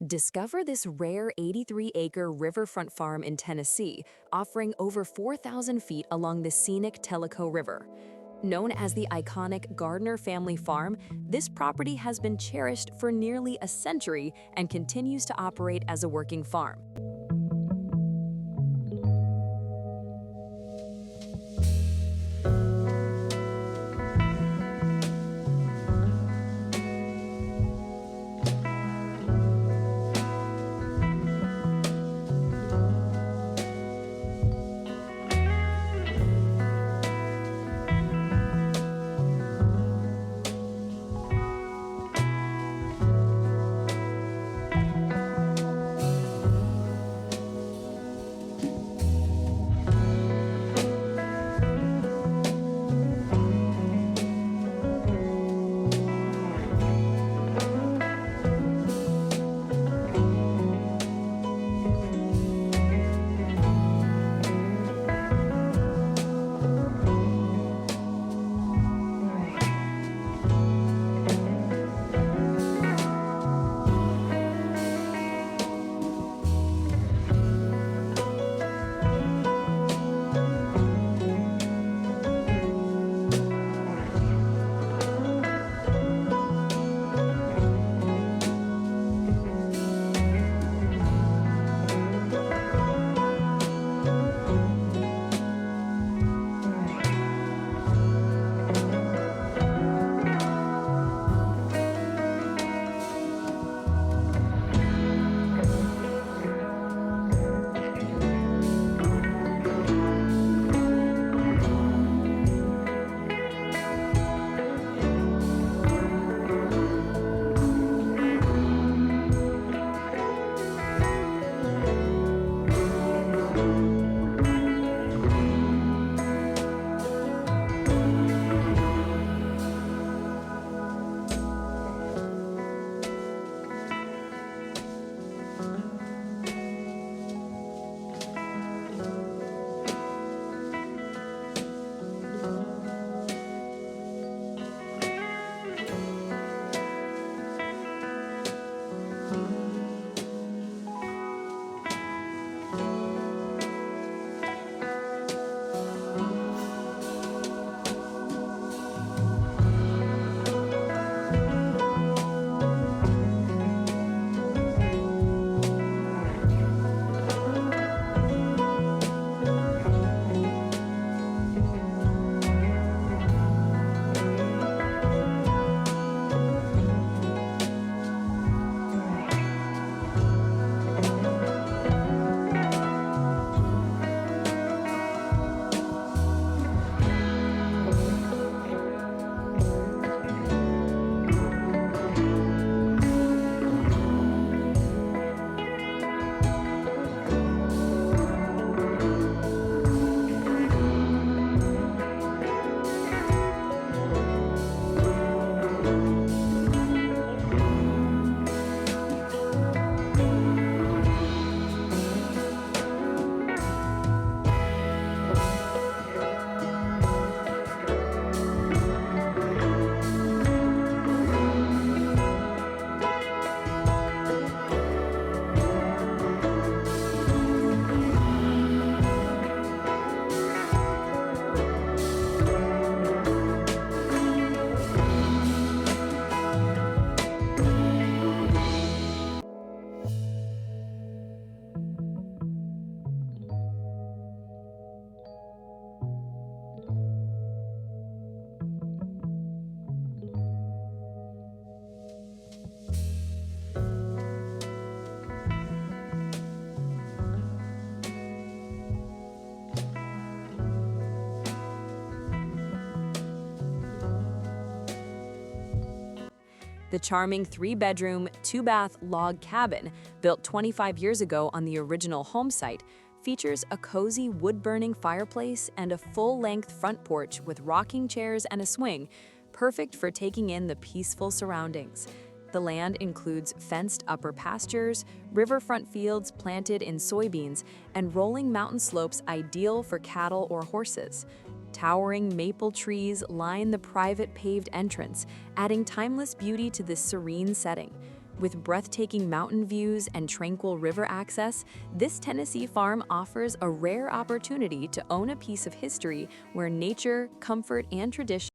Discover this rare 83-acre riverfront farm in Tennessee, offering over 4,000 feet along the scenic Tellico River. Known as the iconic Gardner Family Farm, this property has been cherished for nearly a century and continues to operate as a working farm. The charming 3-bedroom, 2-bath log cabin, built 25 years ago on the original home site, features a cozy wood-burning fireplace and a full-length front porch with rocking chairs and a swing, perfect for taking in the peaceful surroundings. The land includes fenced upper pastures, riverfront fields planted in soybeans, and rolling mountain slopes ideal for cattle or horses. Towering maple trees line the private paved entrance, adding timeless beauty to this serene setting. With breathtaking mountain views and tranquil river access, this Tennessee farm offers a rare opportunity to own a piece of history where nature, comfort, and tradition